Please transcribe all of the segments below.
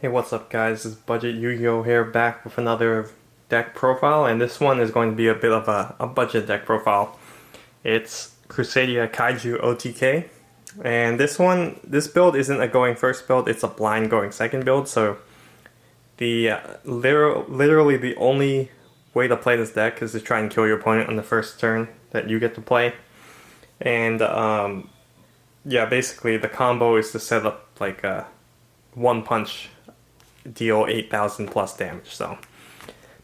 Hey, what's up guys? It's Budget Yugioh here, back with another deck profile, and this one is going to be a bit of a budget deck profile. It's Crusadia OTK, and this build isn't a going first build, it's a blind going second build, so the literally the only way to play this deck is to try and kill your opponent on the first turn that you get to play. And yeah, basically the combo is to set up like a one punch deal 8,000 plus damage. So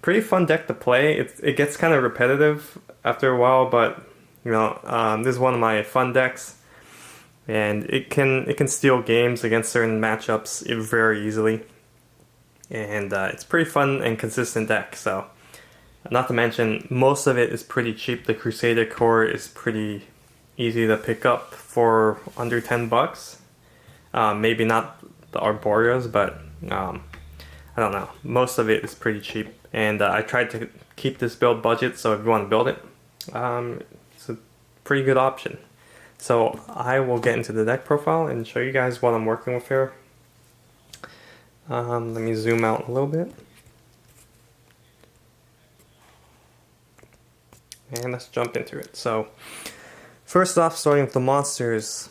pretty fun deck to play. It gets kind of repetitive after a while, but you know, this is one of my fun decks, and it can steal games against certain matchups very easily. And it's pretty fun and consistent deck. So not to mention, most of it is pretty cheap. The Crusader core is pretty easy to pick up for under 10 bucks. Maybe not the Arboreas, but I don't know. Most of it is pretty cheap, and I tried to keep this build budget, so if you want to build it, it's a pretty good option. So I will get into the deck profile and show you guys what I'm working with here. Let me zoom out a little bit. And let's jump into it. So first off, starting with the monsters,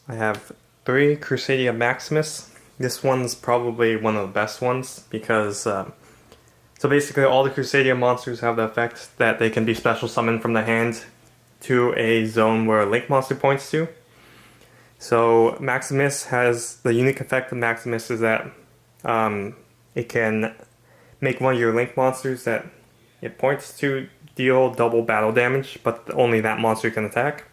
I have 3 Crusadia Maximus. This one's probably one of the best ones because so basically all the Crusadia monsters have the effect that they can be special summoned from the hand to a zone where a Link monster points to. So Maximus has the unique effect of Maximus is that it can make one of your Link monsters that it points to deal double battle damage, but only that monster can attack.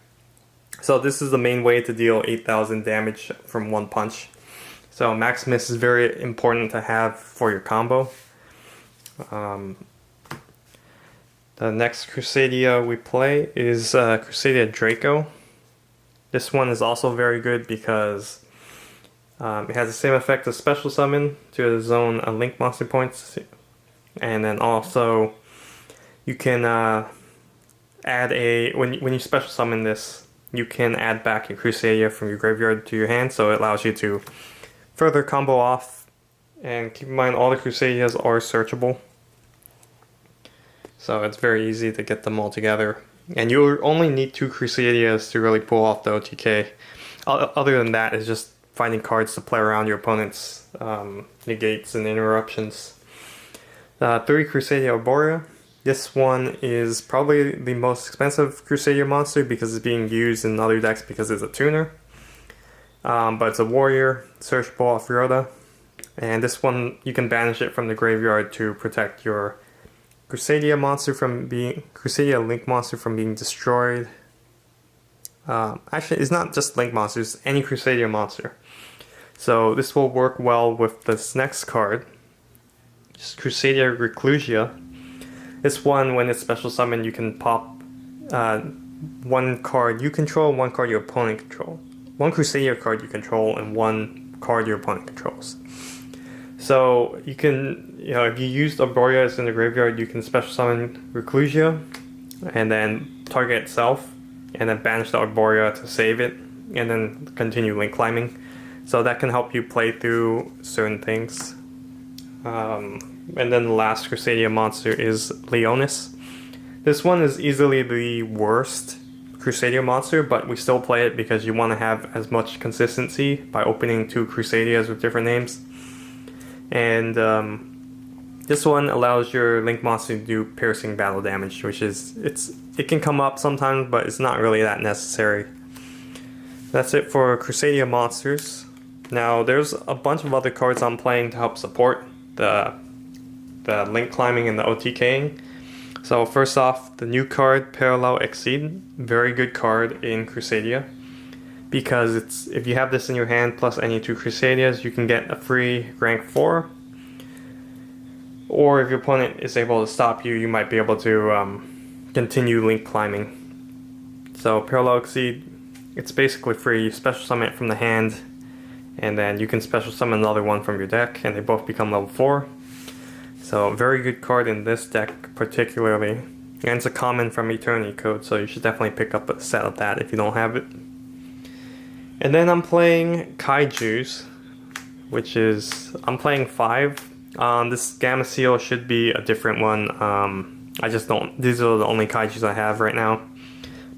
So this is the main way to deal 8,000 damage from one punch. So Maximus is very important to have for your combo. The next Crusadia we play is Crusadia Draco. This one is also very good because it has the same effect as special summon to a zone a Link monster points, and then also you can add a when you special summon this, you can add back a Crusadia from your graveyard to your hand, so it allows you to further combo off. And keep in mind, all the Crusadias are searchable, so it's very easy to get them all together. And you only need 2 Crusadias to really pull off the OTK. Other than that, it's just finding cards to play around your opponent's negates and interruptions. 3 Crusadia Arborea. This one is probably the most expensive Crusadia monster because it's being used in other decks because it's a tuner. But it's a warrior, searchable off Rhoda. And this one, you can banish it from the graveyard to protect your Crusadia monster from being Crusadia Link monster from being destroyed. Actually, it's not just Link monsters, any Crusadia monster. So this will work well with this next card, just Crusadia Reclusia. This one, when it's special summoned, you can pop one card you control, one card your opponent controls. One Crusadia card you control and one card your opponent controls. So you can, if you used Arboreas in the graveyard, you can special summon Reclusia and then target itself and then banish the Arborea to save it and then continue Link climbing. So that can help you play through certain things. And then the last Crusadia monster is Leonis. This one is easily the worst Crusadia monster, but we still play it because you want to have as much consistency by opening 2 Crusadias with different names. And this one allows your Link monster to do piercing battle damage, which is it can come up sometimes, but it's not really that necessary. That's it for Crusadia monsters. Now there's a bunch of other cards I'm playing to help support the Link climbing and the OTKing. So first off, the new card, Parallel Exceed, very good card in Crusadia, because if you have this in your hand plus any 2 Crusadias, you can get a free rank 4, or if your opponent is able to stop you, you might be able to continue Link climbing. So Parallel Exceed, it's basically free. You special summon it from the hand, and then you can special summon another one from your deck, and they both become level 4. So very good card in this deck particularly, and it's a common from Eternity Code, so you should definitely pick up a set of that if you don't have it. And then I'm playing Kaijus. which is, I'm playing 5. This Gamma Seal should be a different one. I just don't, these are the only kaijus I have right now.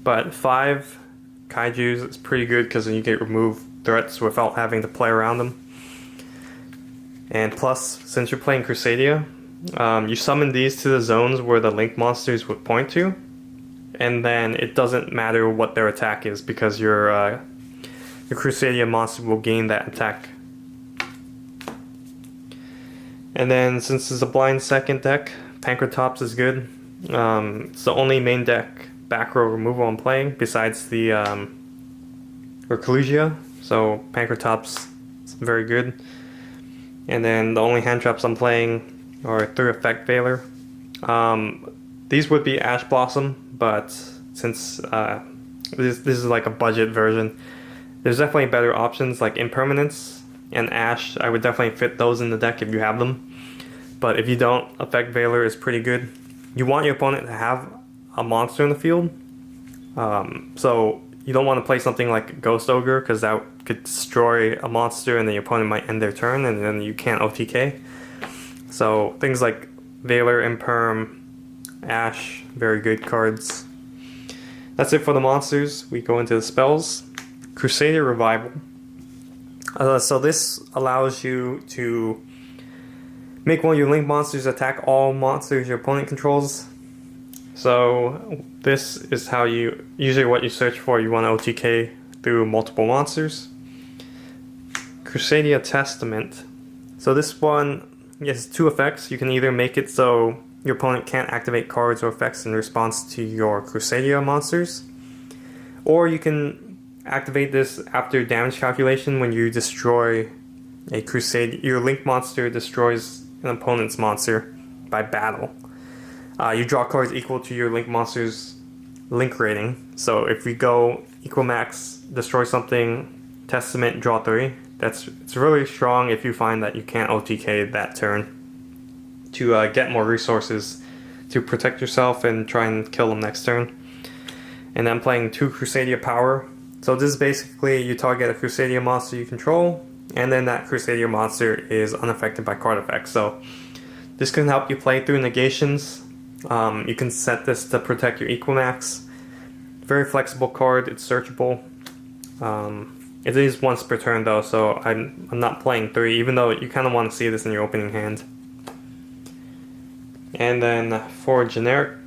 But 5 kaijus is pretty good because you can remove threats without having to play around them. And plus, since you're playing Crusadia, you summon these to the zones where the link monsters would point to, and then it doesn't matter what their attack is because your Crusadia monster will gain that attack. And then since it's a blind second deck, Pancratops is good. It's the only main deck back row removal I'm playing besides the Yugioh, so Pancratops is very good. And then the only hand traps I'm playing are 3 Effect Veiler. These would be Ash Blossom, but since this is like a budget version, there's definitely better options like Impermanence and Ash. I would definitely fit those in the deck if you have them. But if you don't, Effect Veiler is pretty good. You want your opponent to have a monster in the field. So you don't want to play something like Ghost Ogre because that could destroy a monster and then your opponent might end their turn and then you can't OTK. So things like Veiler, Imperm, Ash, very good cards. That's it for the monsters. We go into the spells. Crusadia Revival. So this allows you to make one of your link monsters attack all monsters your opponent controls. So this is how you, usually what you search for, you want to OTK through multiple monsters. Crusadia Testament. So this one has 2 effects. You can either make it so your opponent can't activate cards or effects in response to your Crusadia monsters, or you can activate this after damage calculation when you destroy a Crusadia. Your link monster destroys an opponent's monster by battle. You draw cards equal to your link monster's link rating. So if we go equal max, destroy something, Testament, draw 3. It's really strong if you find that you can't OTK that turn to get more resources to protect yourself and try and kill them next turn. And I'm playing 2 Crusadia Power. So this is basically you target a Crusadia monster you control, and then that Crusadia monster is unaffected by card effects. So this can help you play through negations. You can set this to protect your Equimax. Very flexible card, it's searchable. It is once per turn though, so I'm not playing 3, even though you kind of want to see this in your opening hand. And then for generic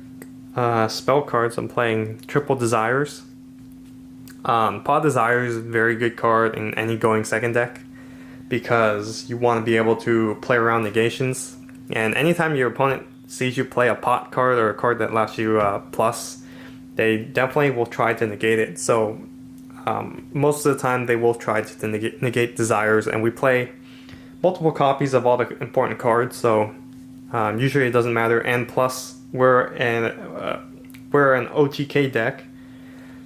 spell cards, I'm playing Triple Desires. Pod Desires is a very good card in any going second deck because you want to be able to play around negations. And anytime your opponent sees you play a pot card or a card that allows you plus, they definitely will try to negate it. So most of the time they will try to negate Desires, and we play multiple copies of all the important cards, so usually it doesn't matter. And plus we're an OTK deck,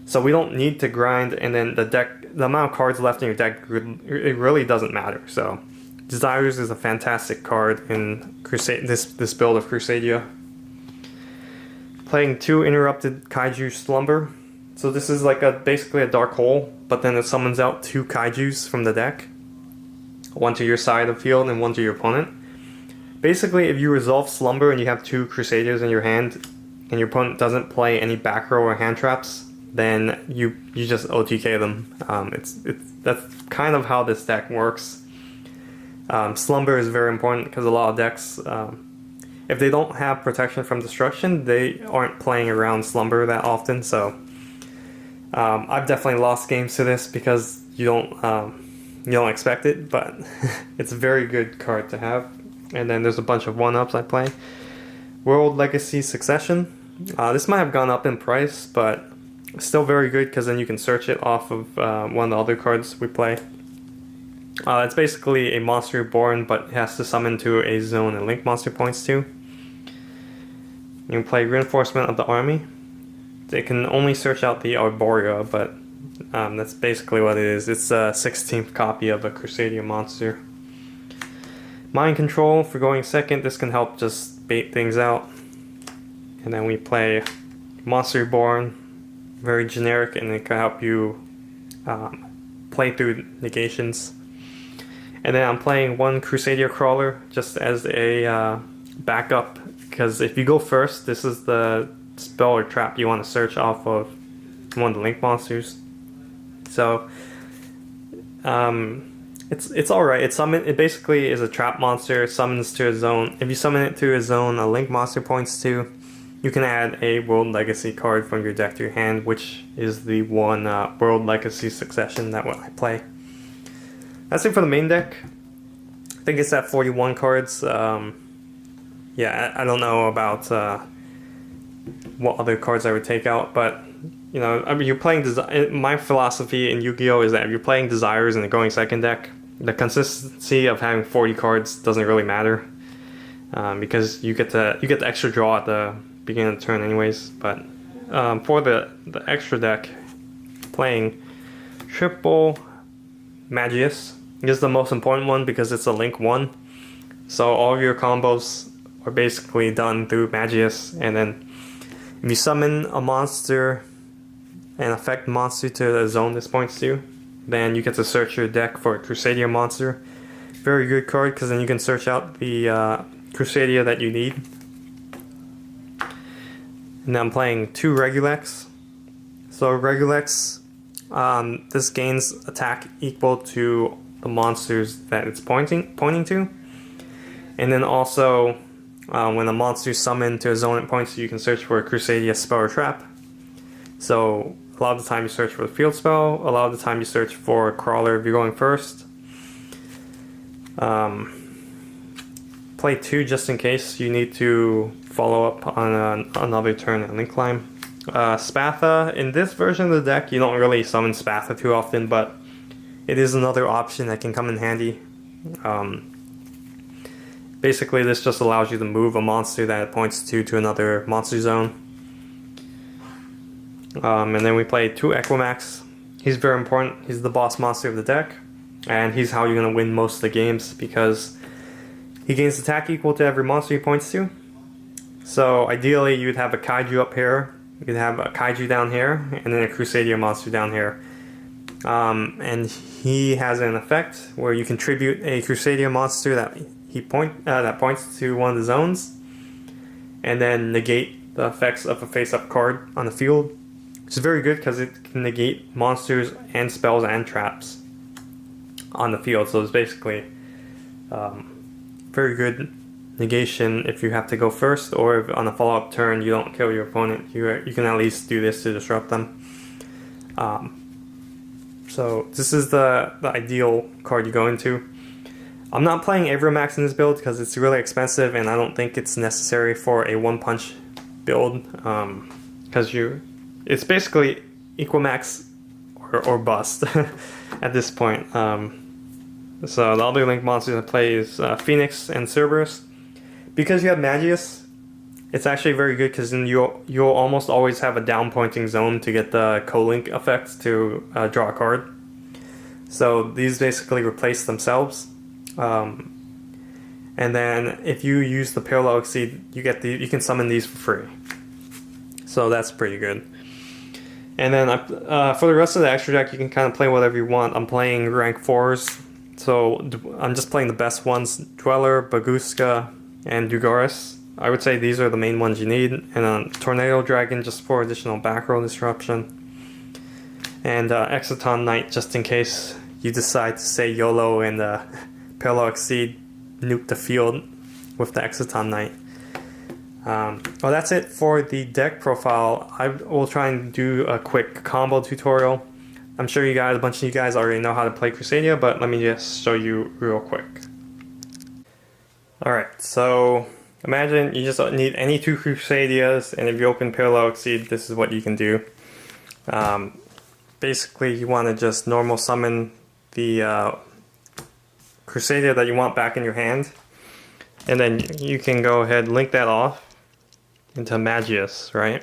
so we don't need to grind, and then the amount of cards left in your deck, it really doesn't matter. So Desires is a fantastic card in this build of Crusadia. Playing 2 Interrupted Kaiju Slumber. So this is like basically a dark hole, but then it summons out 2 kaijus from the deck. One to your side of the field and one to your opponent. Basically, if you resolve Slumber and you have 2 Crusaders in your hand, and your opponent doesn't play any back row or hand traps, then you just OTK them. That's kind of how this deck works. Slumber is very important because a lot of decks, if they don't have protection from destruction, they aren't playing around Slumber that often. So I've definitely lost games to this because you don't expect it, but it's a very good card to have. And then there's a bunch of 1-ups I play. World Legacy Succession. This might have gone up in price, but still very good because then you can search it off of one of the other cards we play. It's basically a monster born, but it has to summon to a zone and link monster points to. You can play Reinforcement of the Army. They can only search out the Arborea, but that's basically what it is. It's a 16th copy of a Crusadia monster. Mind Control for going second. This can help just bait things out. And then we play Monster Reborn, very generic, and it can help you play through negations. And then I'm playing one Crusadia Crawler just as a backup, because if you go first, this is the spell or trap you want to search off of one of the link monsters. So it's alright. It basically is a trap monster. It summons to a zone. If you summon it to a zone a link monster points to, you can add a World Legacy card from your deck to your hand, which is the one World Legacy Succession that I play. That's it for the main deck. I think it's at 41 cards. Yeah, I don't know about what other cards I would take out, but you know, I mean, you're playing. My philosophy in Yu-Gi-Oh is that if you're playing Desires in the going second deck, the consistency of having 40 cards doesn't really matter, because you get the extra draw at the beginning of the turn anyways. But for the extra deck, playing triple Magius is the most important one because it's a link 1. So all of your combos are basically done through Magius, and then if you summon a monster and affect monster to the zone this points to, then you get to search your deck for a Crusadia monster. Very good card because then you can search out the Crusadia that you need. And then I'm playing 2 Regulex. So Regulex, this gains attack equal to the monsters that it's pointing to. And then also, when a monster is summoned to a zone it points to, you can search for a Crusadia spell or trap. So a lot of the time you search for the field spell, a lot of the time you search for a crawler if you're going first. Play 2 just in case you need to follow up on another turn and link climb. Spatha, in this version of the deck you don't really summon Spatha too often, but it is another option that can come in handy. Basically this just allows you to move a monster that it points to another monster zone. And then we play 2 Equimax. He's very important. He's the boss monster of the deck, and he's how you're going to win most of the games because he gains attack equal to every monster he points to. So ideally you'd have a Kaiju up here, you'd have a Kaiju down here, and then a Crusadia monster down here. And he has an effect where you contribute a Crusadia monster that points to one of the zones, and then negate the effects of a face-up card on the field. Which is very good because it can negate monsters and spells and traps on the field. So it's basically very good negation if you have to go first, or if on a follow-up turn you don't kill your opponent. You can at least do this to disrupt them. So this is the ideal card you go into. I'm not playing Avramax in this build because it's really expensive and I don't think it's necessary for a one-punch build, because it's basically Equimax or bust at this point. So the other link monsters I play is Phoenix and Cerberus. Because you have Magius, it's actually very good because then you'll almost always have a down pointing zone to get the co-link effect to draw a card. So these basically replace themselves. And then if you use the Parallel Exceed, you can summon these for free. So that's pretty good. And then for the rest of the extra deck, you can kind of play whatever you want. I'm playing rank 4s, so I'm just playing the best ones: Dweller, Baguska, and Dugaris. I would say these are the main ones you need. And Tornado Dragon just for additional back row disruption. And Exciton Knight just in case you decide to say YOLO and Parallel Exceed, nuke the field with the Exciton Knight. Well, that's it for the deck profile. I will try and do a quick combo tutorial. I'm sure a bunch of you guys already know how to play Crusadia, but let me just show you real quick. Alright, so imagine you just need any 2 Crusadias, and if you open Parallel Exceed, this is what you can do. Basically, you want to just normal summon the Crusadia that you want back in your hand, and then you can go ahead and link that off into Magius, right?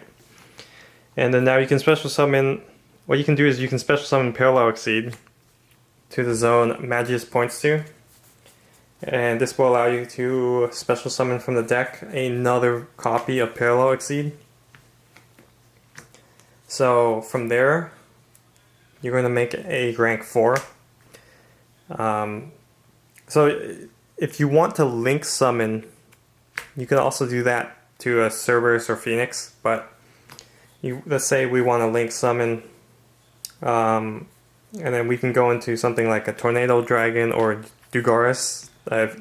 And then now you can special summon. What you can do is you can special summon Parallel Exceed to the zone Magius points to, and this will allow you to special summon from the deck another copy of Parallel Exceed. So from there, you're going to make a rank 4. So if you want to link summon, you can also do that to a Cerberus or Phoenix, but let's say we want to link summon, and then we can go into something like a Tornado Dragon or Dugaris,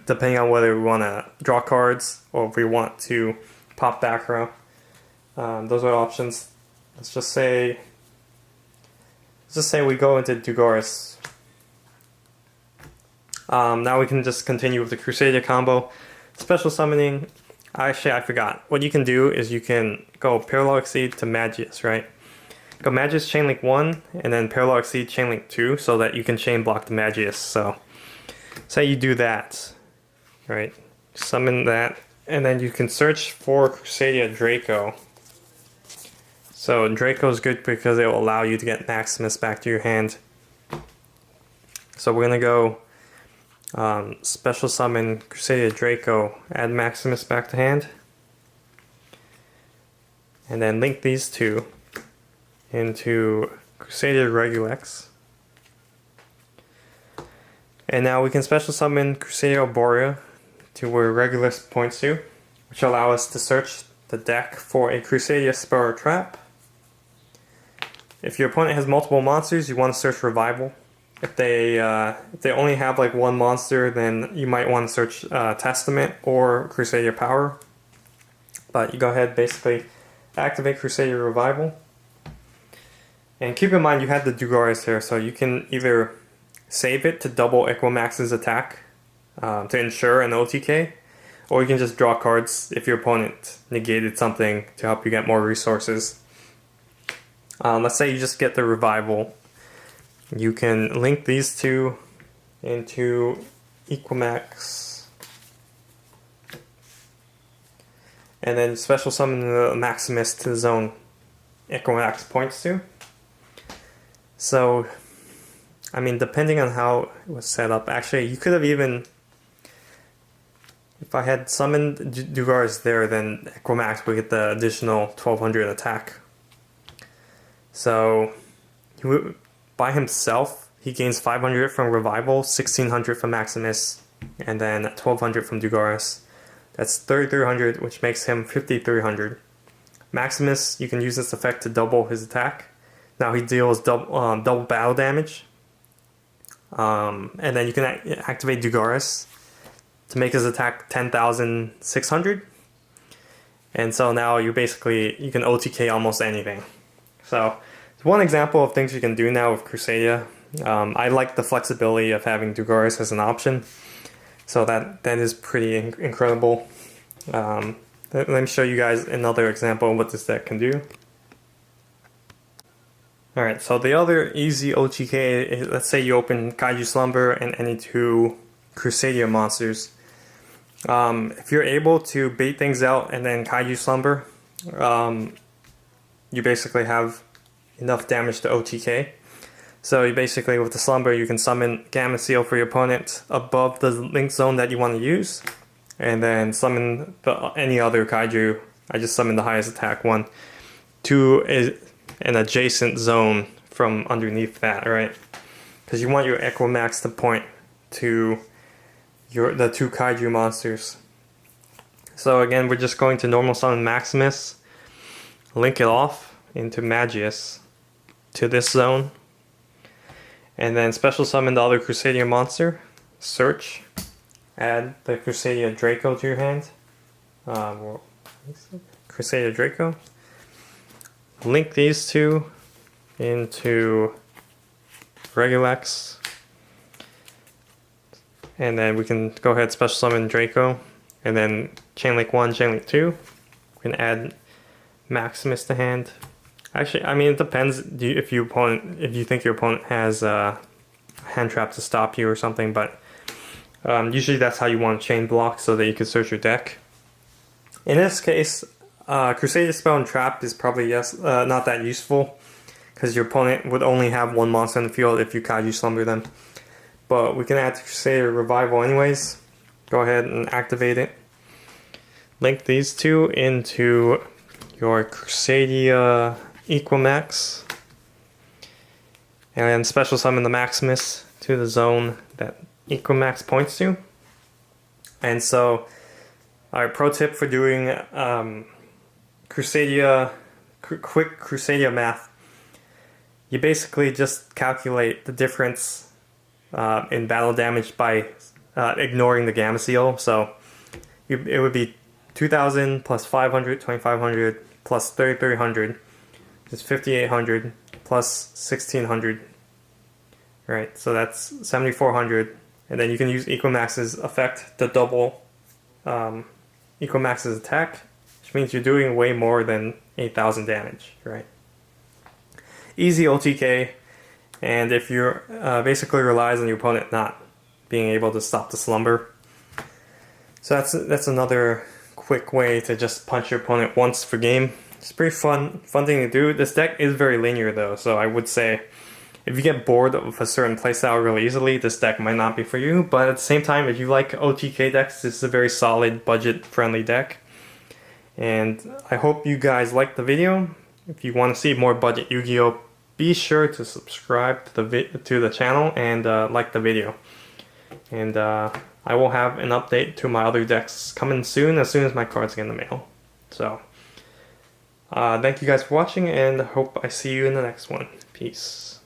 depending on whether we want to draw cards or if we want to pop back row. Those are options. Let's just say we go into Dugaris. Now we can just continue with the Crusadia combo. Special summoning. Actually, I forgot. What you can do is you can go Parallel Exceed to Magius, right? Go Magius Chainlink 1 and then Parallel Exceed Chainlink 2 so that you can chain block the Magius. So, say you do that, right? Summon that, and then you can search for Crusadia Draco. So Draco is good because it will allow you to get Maximus back to your hand. So we're gonna go special summon Crusadia Draco, add Maximus back to hand, and then link these two into Crusadia Regulex. And now we can special summon Crusadia Arborea to where Regulus points to, which will allow us to search the deck for a Crusadia spell or trap. If your opponent has multiple monsters, you want to search Revival. If they only have like one monster, then you might want to search Testament or Crusadia Power. But you go ahead, basically activate Crusadia Revival. And keep in mind you had the Dugaris here, so you can either save it to double Equimax's attack to ensure an OTK, or you can just draw cards if your opponent negated something to help you get more resources. Let's say you just get the Revival. You can link these two into Equimax and then special summon the Maximus to the zone Equimax points to. So, I mean, depending on how it was set up, actually, you could have even, if I had summoned Dugaris there, then Equimax would get the additional 1200 attack. So, by himself, he gains 500 from Revival, 1600 from Maximus, and then 1200 from Dugaris. That's 3300, which makes him 5300. Maximus, you can use this effect to double his attack. Now he deals double battle damage. And then you can activate Dugaris to make his attack 10,600. And so now you can OTK almost anything. So one example of things you can do now with Crusadia. I like the flexibility of having Dugaris as an option. So that is pretty incredible. Let me show you guys another example of what this deck can do. Alright, so the other easy OTK is, let's say you open Kaiju Slumber and any two Crusadia monsters. If you're able to bait things out and then Kaiju Slumber, you basically have enough damage to OTK. So you basically, with the Slumber, you can summon Gamma Seal for your opponent above the link zone that you want to use, and then summon any other Kaiju. I just summoned the highest attack one to an adjacent zone from underneath that, right? Because you want your Equimax to point to the two Kaiju monsters. So again, we're just going to normal summon Maximus, link it off into Magius to this zone, and then special summon the other Crusadia monster, search, add the Crusadia Draco to your hand, Crusadia Draco, link these two into Regulex, and then we can go ahead special summon Draco, and then Chainlink 1, Chainlink 2, we can add Maximus to hand. Actually, I mean, it depends if you think your opponent has a hand trap to stop you or something, but usually that's how you want to chain block so that you can search your deck. In this case, Crusadia Spell and Trap is probably not that useful because your opponent would only have one monster in the field if you Kaiju Slumber them. But we can add Crusadia Revival anyways. Go ahead and activate it. Link these two into your Crusadia Equimax, and then special summon the Maximus to the zone that Equimax points to. And so, alright, pro tip for doing Crusadia, quick Crusadia math. You basically just calculate the difference in battle damage by ignoring the gamma seal. So it would be 2,000 plus 500, 2,500 plus 3,300 is 5,800 plus 1,600. Right, so that's 7,400. And then you can use Equimax's effect to double Equimax's attack, which means you're doing way more than 8,000 damage, right? Easy OTK, and if you're basically relies on your opponent not being able to stop the slumber. So that's another quick way to just punch your opponent once per game. It's pretty fun thing to do. This deck is very linear though, so I would say if you get bored of a certain playstyle really easily, this deck might not be for you. But at the same time, if you like OTK decks, this is a very solid, budget-friendly deck. And I hope you guys liked the video. If you want to see more budget Yu-Gi-Oh, be sure to subscribe to the channel and like the video. And I will have an update to my other decks coming soon as my cards get in the mail. So, thank you guys for watching, and I hope I see you in the next one. Peace.